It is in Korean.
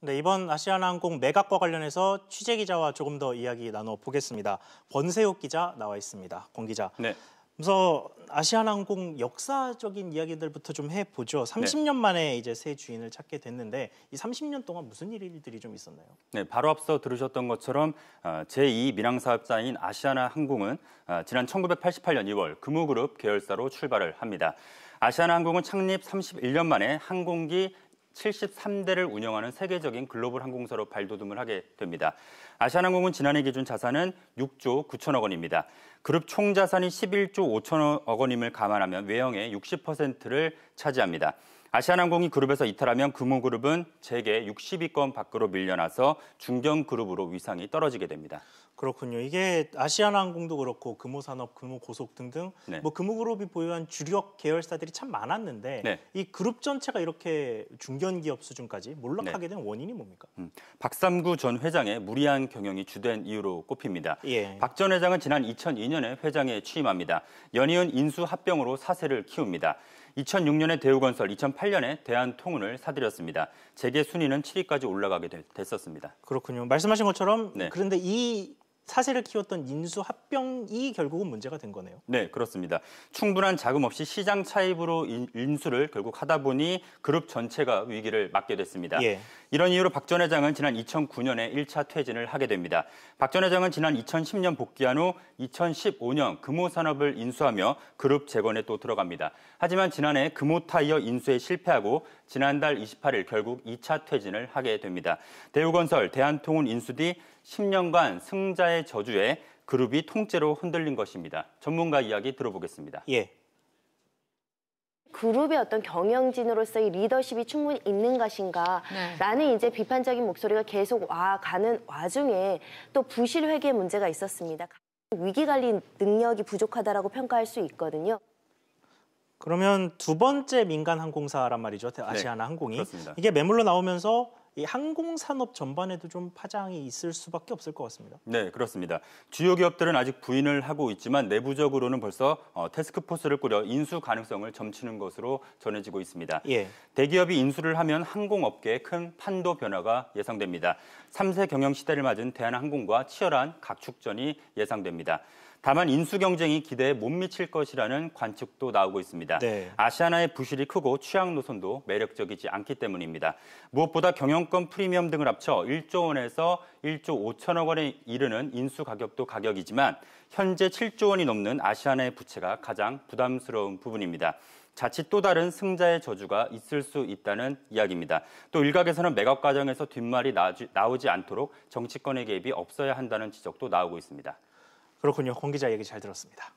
네, 이번 아시아나항공 매각과 관련해서 취재 기자와 조금 더 이야기 나눠보겠습니다. 권세욱 기자 나와 있습니다. 권 기자. 네. 우선 아시아나항공 역사적인 이야기들부터 좀 해보죠. 30년 만에 이제 새 주인을 찾게 됐는데 이 30년 동안 무슨 일들이 좀 있었나요? 네, 바로 앞서 들으셨던 것처럼 제2 민항사업자인 아시아나항공은 지난 1988년 2월 금호그룹 계열사로 출발을 합니다. 아시아나항공은 창립 31년 만에 항공기 73대를 운영하는 세계적인 글로벌 항공사로 발돋움을 하게 됩니다. 아시아나항공은 지난해 기준 자산은 6조 9천억 원입니다. 그룹 총 자산이 11조 5천억 원임을 감안하면 외형의 60%를 차지합니다. 아시아나항공이 그룹에서 이탈하면 금호그룹은 재계 60위권 밖으로 밀려나서 중견그룹으로 위상이 떨어지게 됩니다. 그렇군요. 이게 아시아나항공도 그렇고 금호산업, 금호고속 등등 뭐 금호그룹이 보유한 주력 계열사들이 참 많았는데 이 그룹 전체가 이렇게 중견기업 수준까지 몰락하게 된 원인이 뭡니까? 박삼구 전 회장의 무리한 경영이 주된 이유로 꼽힙니다. 박 전 회장은 지난 2002년에 회장에 취임합니다. 연이은 인수합병으로 사세를 키웁니다. 2006년에 대우건설, 2008년에 대한통운을 사들였습니다. 재계 순위는 7위까지 올라가게 됐었습니다. 그렇군요. 말씀하신 것처럼 그런데 이 사세를 키웠던 인수합병이 결국은 문제가 된 거네요. 네, 그렇습니다. 충분한 자금 없이 시장 차입으로 인수를 결국 하다 보니 그룹 전체가 위기를 맞게 됐습니다. 이런 이유로 박 전 회장은 지난 2009년에 1차 퇴진을 하게 됩니다. 박 전 회장은 지난 2010년 복귀한 후 2015년 금호산업을 인수하며 그룹 재건에 또 들어갑니다. 하지만 지난해 금호타이어 인수에 실패하고 지난달 28일 결국 2차 퇴진을 하게 됩니다. 대우건설, 대한통운 인수 뒤 10년간 승자의 저주에 그룹이 통째로 흔들린 것입니다. 전문가 이야기 들어보겠습니다. 그룹의 어떤 경영진으로서의 리더십이 충분히 있는 것인가라는 이제 비판적인 목소리가 계속 와가는 와중에 또 부실 회계 문제가 있었습니다. 위기 관리 능력이 부족하다라고 평가할 수 있거든요. 그러면 두 번째 민간 항공사란 말이죠. 아시아나항공이. 이게 매물로 나오면서 이 항공산업 전반에도 좀 파장이 있을 수밖에 없을 것 같습니다. 네, 그렇습니다. 주요 기업들은 아직 부인을 하고 있지만 내부적으로는 벌써 태스크포스를 꾸려 인수 가능성을 점치는 것으로 전해지고 있습니다. 대기업이 인수를 하면 항공업계에 큰 판도 변화가 예상됩니다. 3세 경영 시대를 맞은 대한항공과 치열한 각축전이 예상됩니다. 다만 인수 경쟁이 기대에 못 미칠 것이라는 관측도 나오고 있습니다. 아시아나의 부실이 크고 취약 노선도 매력적이지 않기 때문입니다. 무엇보다 경영권 프리미엄 등을 합쳐 1조 원에서 1조 5천억 원에 이르는 인수 가격도 가격이지만 현재 7조 원이 넘는 아시아나의 부채가 가장 부담스러운 부분입니다. 자칫 또 다른 승자의 저주가 있을 수 있다는 이야기입니다. 또 일각에서는 매각 과정에서 뒷말이 나오지 않도록 정치권의 개입이 없어야 한다는 지적도 나오고 있습니다. 그렇군요. 권 기자 얘기 잘 들었습니다.